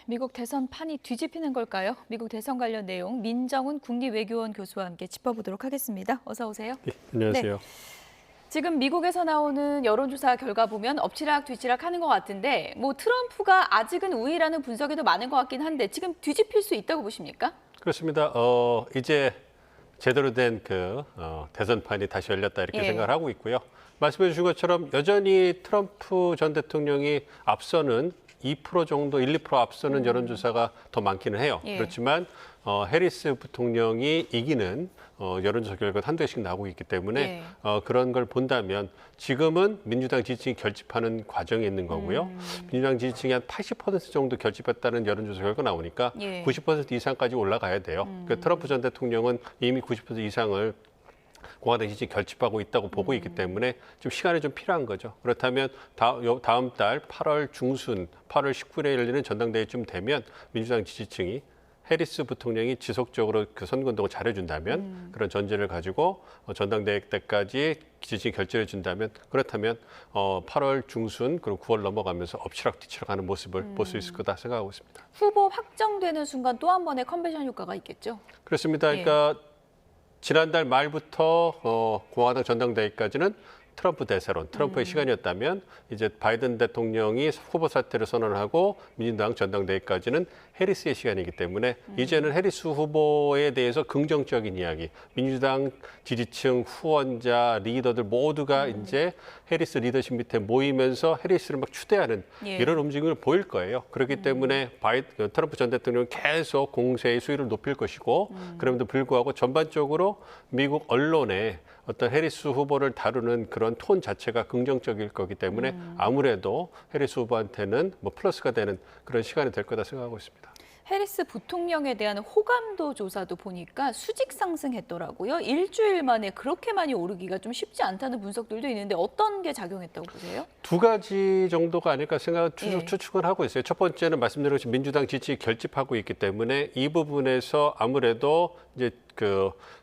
미국 대선 판이 뒤집히는 걸까요? 미국 대선 관련 내용 민정훈 국립외교원 교수와 함께 짚어보도록 하겠습니다. 어서 오세요. 네, 안녕하세요. 네. 지금 미국에서 나오는 여론조사 결과 보면 엎치락 뒤치락 하는 것 같은데 트럼프가 아직은 우위라는 분석이 더 많은 것 같긴 한데 지금 뒤집힐 수 있다고 보십니까? 그렇습니다. 이제 제대로 된 대선판이 다시 열렸다 이렇게 생각을 하고 있고요. 말씀해 주신 것처럼 여전히 트럼프 전 대통령이 앞서는 2% 정도, 1, 2% 앞서는 여론조사가 더 많기는 해요. 그렇지만 해리스 부통령이 이기는 여론조사 결과가 한두 개씩 나오고 있기 때문에 그런 걸 본다면 지금은 민주당 지지층이 결집하는 과정에 있는 거고요. 민주당 지지층이 한 80% 정도 결집했다는 여론조사 결과가 나오니까 90% 이상까지 올라가야 돼요. 그러니까 트럼프 전 대통령은 이미 90% 이상을 공화당 지지층이 결집하고 있다고 보고 있기 때문에 좀 시간이 좀 필요한 거죠. 그렇다면 다음 달 8월 중순, 8월 19일에 열리는 전당대회쯤 되면 민주당 지지층이 해리스 부통령이 지속적으로 그 선거운동을 잘해준다면 그런 전제를 가지고 전당대회 때까지 지지층이 결집해 준다면 그렇다면 8월 중순 그리고 9월 넘어가면서 엎치락 뒤치락 하는 모습을 볼 수 있을 거다 생각하고 있습니다. 후보 확정되는 순간 또 한 번의 컨벤션 효과가 있겠죠? 그렇습니다. 그러니까 지난달 말부터 공화당 전당대회까지는 트럼프 대세론, 트럼프의 시간이었다면 이제 바이든 대통령이 후보 사퇴를 선언하고 민주당 전당대회까지는 해리스의 시간이기 때문에 이제는 해리스 후보에 대해서 긍정적인 이야기, 민주당 지지층, 후원자, 리더들 모두가 이제 해리스 리더십 밑에 모이면서 해리스를 막 추대하는 이런 움직임을 보일 거예요. 그렇기 때문에 트럼프 전 대통령은 계속 공세의 수위를 높일 것이고 그럼에도 불구하고 전반적으로 미국 언론에 어떤 해리스 후보를 다루는 그런 톤 자체가 긍정적일 거기 때문에 아무래도 해리스 후보한테는 플러스가 되는 그런 시간이 될 거다 생각하고 있습니다. 해리스 부통령에 대한 호감도 조사도 보니까 수직 상승했더라고요. 일주일 만에 그렇게 많이 오르기가 좀 쉽지 않다는 분석들도 있는데 어떤 게 작용했다고 보세요? 두 가지 정도가 아닐까 추측을 하고 있어요. 첫 번째는 말씀드린 것처럼 민주당 지지율이 결집하고 있기 때문에 이 부분에서 아무래도 이제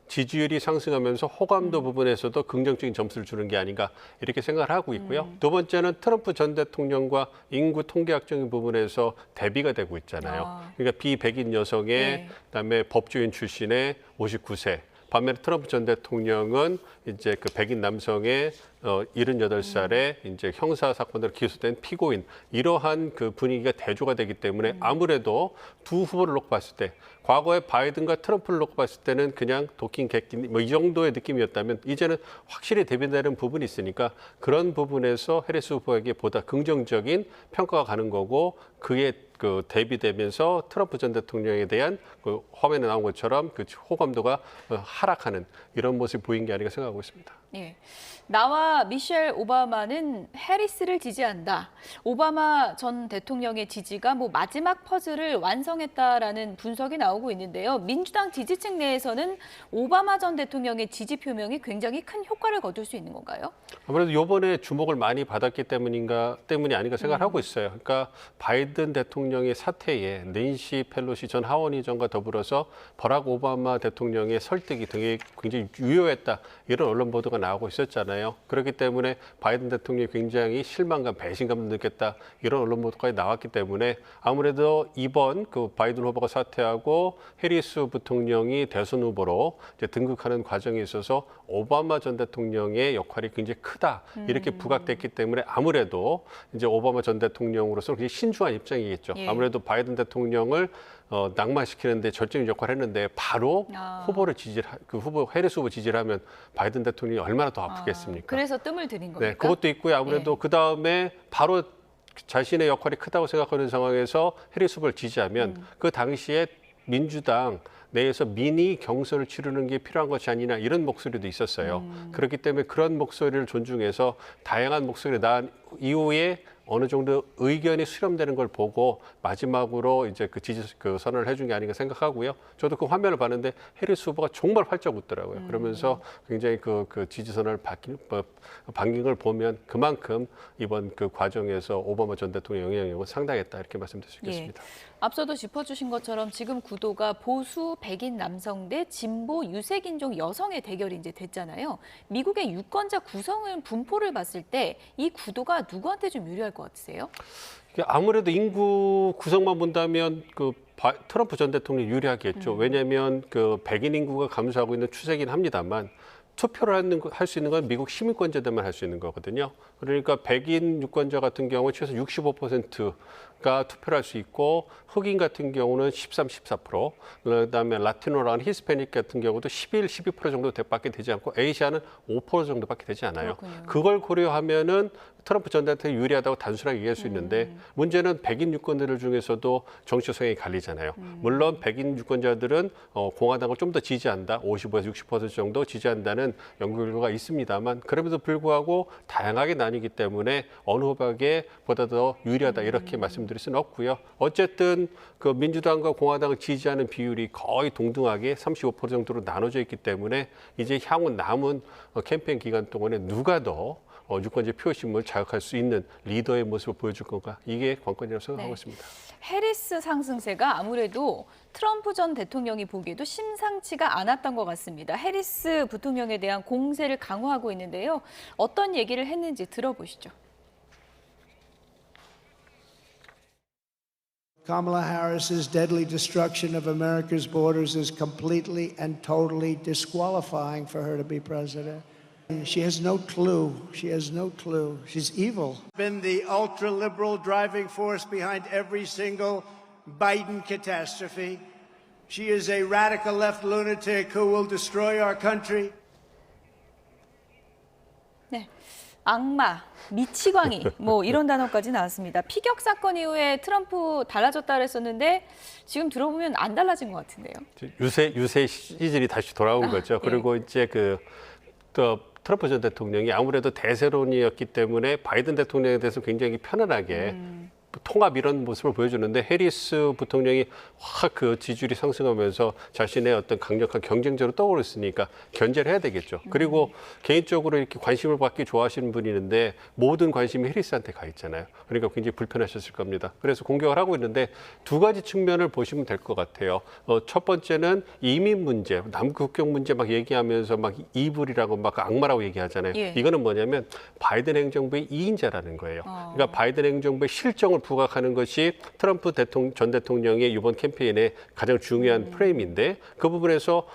지지율이 상승하면서 호감도 부분에서도 긍정적인 점수를 주는 게 아닌가 이렇게 생각을 하고 있고요. 두 번째는 트럼프 전 대통령과 인구 통계학적인 부분에서 대비가 되고 있잖아요. 그러니까 비백인 여성의 그다음에 법조인 출신의 59세. 반면에 트럼프 전 대통령은 이제 백인 남성의 78살에 이제 형사 사건으로 기소된 피고인 이러한 분위기가 대조가 되기 때문에 아무래도 두 후보를 놓고 봤을 때 과거에 바이든과 트럼프를 놓고 봤을 때는 그냥 도끼 객기 이 정도의 느낌이었다면 이제는 확실히 대비되는 부분이 있으니까 그런 부분에서 해리스 후보에게 보다 긍정적인 평가가 가는 거고 그에 대비되면서 트럼프 전 대통령에 대한 화면에 나온 것처럼 호감도가 하락하는 이런 모습이 보인 게 아닌가 생각하고 있습니다. 나와 미셸 오바마는 해리스를 지지한다. 오바마 전 대통령의 지지가 마지막 퍼즐을 완성했다라는 분석이 나오고 있는데요. 민주당 지지층 내에서는 오바마 전 대통령의 지지 표명이 굉장히 큰 효과를 거둘 수 있는 건가요? 아무래도 이번에 주목을 많이 받았기 때문이 아닌가 생각을 하고 있어요. 그러니까 바이든 대통령의 사퇴에 낸시 펠로시 전 하원의장과 더불어서 버락 오바마 대통령의 설득이 굉장히 유효했다. 이런 언론 보도가 나오고 있었잖아요. 그렇기 때문에 바이든 대통령이 굉장히 실망감, 배신감을 느꼈다. 이런 언론 보도까지 나왔기 때문에 아무래도 이번 바이든 후보가 사퇴하고 해리스 부통령이 대선 후보로 이제 등극하는 과정에 있어서 오바마 전 대통령의 역할이 굉장히 크다. 이렇게 부각됐기 때문에 아무래도 이제 오바마 전 대통령으로서 굉장히 신중한 입장이겠죠. 아무래도 바이든 대통령을 낭만시키는데 절정적 역할을 했는데 바로 후보를 해리스 후보 지지를 하면 바이든 대통령이 얼마나 더 아프겠습니까? 그래서 뜸을 들인 겁니까? 네, 그것도 있고요. 아무래도 그다음에 바로 자신의 역할이 크다고 생각하는 상황에서 해리스 후보를 지지하면 그 당시에 민주당 내에서 미니 경선을 치르는 게 필요한 것이 아니냐 이런 목소리도 있었어요. 그렇기 때문에 그런 목소리를 존중해서 다양한 목소리를 낳은 이후에 어느 정도 의견이 수렴되는 걸 보고 마지막으로 이제 선언을 해준 게 아닌가 생각하고요. 저도 그 화면을 봤는데 해리스 후보가 정말 활짝 웃더라고요. 그러면서 굉장히 지지선을 반긴 걸 보면 그만큼 이번 과정에서 오바마 전 대통령 영향력은 상당했다 이렇게 말씀드릴 수 있겠습니다. 앞서도 짚어주신 것처럼 지금 구도가 보수 백인 남성 대 진보 유색인종 여성의 대결이 이제 됐잖아요. 미국의 유권자 구성을 분포를 봤을 때 이 구도가 누구한테 좀 유리할 것 것 같으세요? 이게 아무래도 인구 구성만 본다면 트럼프 전 대통령이 유리하겠죠. 왜냐하면 백인 인구가 감소하고 있는 추세긴 합니다만 투표를 할 수 있는 건 미국 시민권자들만 할 수 있는 거거든요. 그러니까 백인 유권자 같은 경우 최소 65%가 투표를 할 수 있고 흑인 같은 경우는 13, 14%, 그다음에 라티노랑 히스패닉 같은 경우도 11, 12% 정도 밖에 되지 않고 에이시아는 5% 정도밖에 되지 않아요. 그렇군요. 그걸 고려하면은 트럼프 전 대통령이 유리하다고 단순하게 얘기할 수 있는데 문제는 백인 유권자들 중에서도 정치 성향이 갈리잖아요. 물론 백인 유권자들은 공화당을 좀 더 지지한다, 55에서 60% 정도 지지한다는 연구 결과가 있습니다만 그럼에도 불구하고 다양하게 나뉘기 때문에 어느 후보에게 보다 더 유리하다 이렇게 말씀드릴 수는 없고요. 어쨌든 민주당과 공화당을 지지하는 비율이 거의 동등하게 35% 정도로 나눠져 있기 때문에 이제 향후 남은 캠페인 기간 동안에 누가 더 유권자 표심을 자극할 수 있는 리더의 모습을 보여줄 건가 이게 관건이라고 생각하고 있습니다. 해리스 상승세가 아무래도 트럼프 전 대통령이 보기에도 심상치가 않았던 것 같습니다. 해리스 부통령에 대한 공세를 강화하고 있는데요. 어떤 얘기를 했는지 들어보시죠. Kamala Harris's deadly destruction of America's borders is completely and totally disqualifying for her to be president. She has no clue. She has no clue. She's evil. Been the ultra-liberal driving force behind every single Biden catastrophe. She is a radical left lunatic who will destroy our country. 네, 악마, 미치광이 뭐 이런 단어까지 나왔습니다. 피격 사건 이후에 트럼프 달라졌다 그랬었는데 지금 들어보면 안 달라진 것 같은데요. 유세 시즌이 다시 돌아온 거죠. 그리고 이제 또 트럼프 전 대통령이 아무래도 대세론이었기 때문에 바이든 대통령에 대해서 굉장히 편안하게 통합 이런 모습을 보여주는데 해리스 부통령이 확 지지율이 상승하면서 자신의 어떤 강력한 경쟁자로 떠오르으니까 견제를 해야 되겠죠. 그리고 개인적으로 이렇게 관심을 받기 좋아하시는 분이 있는데 모든 관심이 해리스한테 가 있잖아요. 그러니까 굉장히 불편하셨을 겁니다. 그래서 공격을 하고 있는데 두 가지 측면을 보시면 될 것 같아요. 첫 번째는 이민 문제, 남국경 문제 막 얘기하면서 막 이불이라고 막 악마라고 얘기하잖아요. 예. 이거는 뭐냐면 바이든 행정부의 2인자라는 거예요. 그러니까 바이든 행정부의 실정을 부각하는 것이 트럼프 전 대통령의 이번 캠페인의 가장 중요한 프레임인데 그 부분에서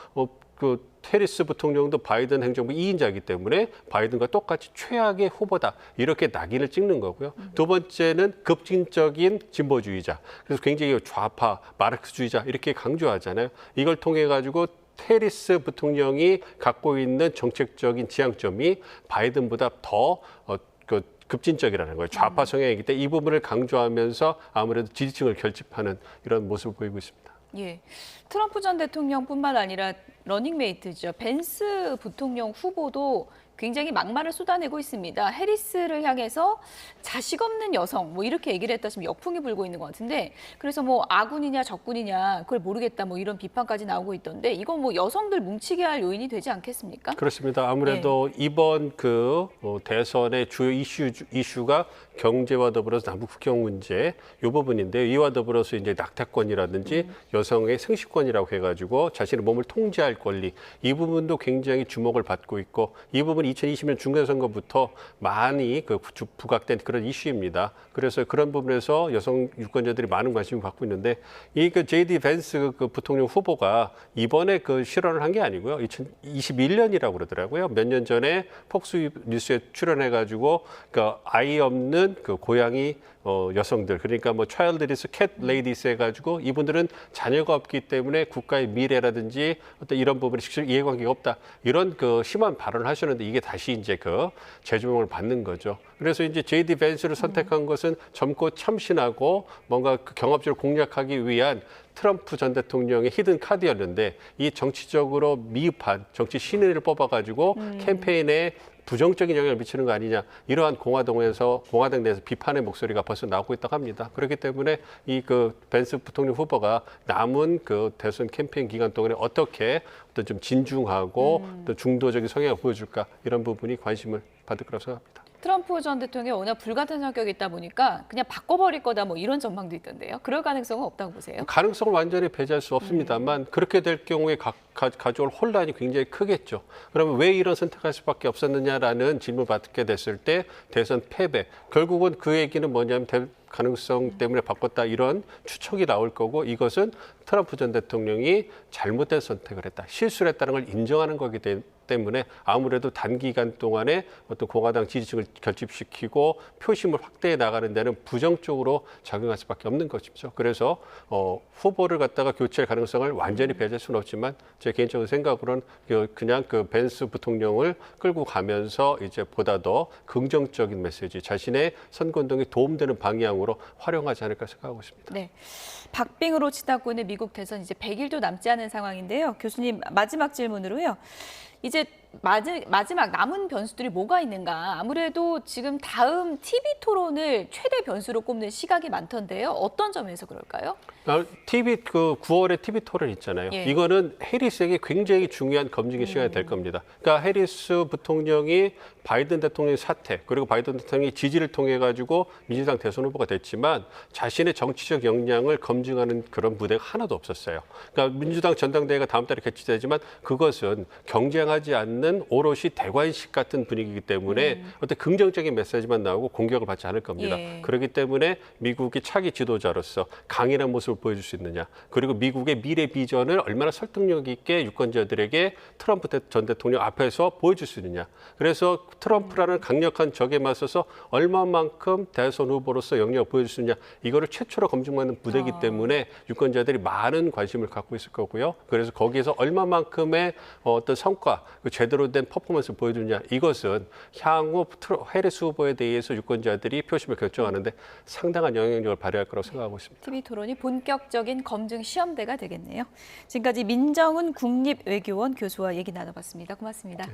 해리스 부통령도 바이든 행정부 2인자이기 때문에 바이든과 똑같이 최악의 후보다 이렇게 낙인을 찍는 거고요. 두 번째는 급진적인 진보주의자, 그래서 굉장히 좌파, 마르크스주의자 이렇게 강조하잖아요. 이걸 통해 가지고 해리스 부통령이 갖고 있는 정책적인 지향점이 바이든보다 더 급진적이라는 거예요. 좌파 성향이기 때문에 이 부분을 강조하면서 아무래도 지지층을 결집하는 이런 모습을 보이고 있습니다. 예, 트럼프 전 대통령뿐만 아니라 러닝메이트죠. 벤스 부통령 후보도 굉장히 막말을 쏟아내고 있습니다. 해리스를 향해서 자식 없는 여성 뭐 이렇게 얘기를 했다 지금 역풍이 불고 있는 것 같은데 그래서 뭐 아군이냐 적군이냐 그걸 모르겠다 뭐 이런 비판까지 나오고 있던데 이건 뭐 여성들 뭉치게 할 요인이 되지 않겠습니까? 그렇습니다. 아무래도 이번 대선의 주요 이슈가 경제와 더불어서 남북 국경 문제 이 부분인데 이와 더불어서 이제 낙태권이라든지 여성의 생식권이라고 해가지고 자신의 몸을 통제할 권리 이 부분도 굉장히 주목을 받고 있고 이 부분 2020년 중간선거부터 많이 부각된 그런 이슈입니다. 그래서 그런 부분에서 여성 유권자들이 많은 관심을 갖고 있는데 이 JD 벤스 부통령 후보가 이번에 실언을 한 게 아니고요. 2021년이라고 그러더라고요. 몇 년 전에 폭스 뉴스에 출연해가지고 아이 없는 고양이 여성들 그러니까 뭐 차일드리스 캣 레이디스 해가지고 이분들은 자녀가 없기 때문에 국가의 미래라든지 어떤 이런 부분에 직접 이해관계가 없다 이런 심한 발언을 하셨는데 이게 다시 이제 재조명을 받는 거죠. 그래서 이제 JD 벤스를 선택한 것은 젊고 참신하고 뭔가 경합적으로 공략하기 위한 트럼프 전 대통령의 히든 카드였는데 이 정치적으로 미흡한 정치 신인을 뽑아가지고 캠페인에 부정적인 영향을 미치는 거 아니냐 이러한 공화당 내에서 비판의 목소리가 벌써 나오고 있다고 합니다. 그렇기 때문에 이 벤스 부통령 후보가 남은 대선 캠페인 기간 동안에 어떻게 좀 진중하고 또 중도적인 성향을 보여줄까 이런 부분이 관심을 받을 거라고 생각합니다. 트럼프 전 대통령이 워낙 불같은 성격이 있다 보니까 그냥 바꿔버릴 거다 뭐 이런 전망도 있던데요. 그럴 가능성은 없다고 보세요? 가능성을 완전히 배제할 수 없습니다만 그렇게 될 경우에 가져올 혼란이 굉장히 크겠죠. 그러면 왜 이런 선택할 수밖에 없었느냐라는 질문을 받게 됐을 때 대선 패배. 결국은 그 얘기는 뭐냐면 가능성 때문에 바꿨다 이런 추측이 나올 거고 이것은 트럼프 전 대통령이 잘못된 선택을 했다. 실수를 했다는 걸 인정하는 거기 때문에 아무래도 단기간 동안에 어떤 공화당 지지층을 결집시키고 표심을 확대해 나가는 데는 부정적으로 작용할 수밖에 없는 것이죠. 그래서 후보를 갖다가 교체할 가능성을 완전히 배제할 수는 없지만 제 개인적인 생각으로는 그냥 그 벤스 부통령을 끌고 가면서 이제 보다 더 긍정적인 메시지, 자신의 선거운동에 도움되는 방향으로 활용하지 않을까 생각하고 있습니다. 네. 박빙으로 치닫고 있는 미국 대선 이제 100일도 남지 않은 상황인데요. 교수님 마지막 질문으로요. 이제 마지막 남은 변수들이 뭐가 있는가? 아무래도 지금 다음 TV 토론을 최대 변수로 꼽는 시각이 많던데요. 어떤 점에서 그럴까요? TV 9월에 TV 토론 있잖아요. 예. 이거는 해리스에게 굉장히 중요한 검증의 시간이 될 겁니다. 그러니까 해리스 부통령이 바이든 대통령의 사퇴 그리고 바이든 대통령의 지지를 통해 가지고 민주당 대선 후보가 됐지만 자신의 정치적 역량을 검증하는 그런 무대가 하나도 없었어요. 그러니까 민주당 전당대회가 다음 달에 개최되지만 그것은 경쟁하지 않는 오롯이 대관식 같은 분위기이기 때문에 어떤 긍정적인 메시지만 나오고 공격을 받지 않을 겁니다. 예. 그렇기 때문에 미국이 차기 지도자로서 강인한 모습을 보여줄 수 있느냐 그리고 미국의 미래 비전을 얼마나 설득력 있게 유권자들에게 트럼프 전 대통령 앞에서 보여줄 수 있느냐. 그래서 트럼프라는 강력한 적에 맞서서 얼마만큼 대선 후보로서 영향을 보여줄 수 있느냐. 이거를 최초로 검증하는 무대이기 때문에 유권자들이 많은 관심을 갖고 있을 거고요. 그래서 거기에서 얼마만큼의 어떤 성과, 제대로 된 퍼포먼스를 보여주느냐. 이것은 향후 해리스 후보에 대해서 유권자들이 표심을 결정하는데 상당한 영향력을 발휘할 거라고 생각하고 있습니다. TV 토론이 본격적인 검증 시험대가 되겠네요. 지금까지 민정훈 국립외교원 교수와 얘기 나눠봤습니다. 고맙습니다.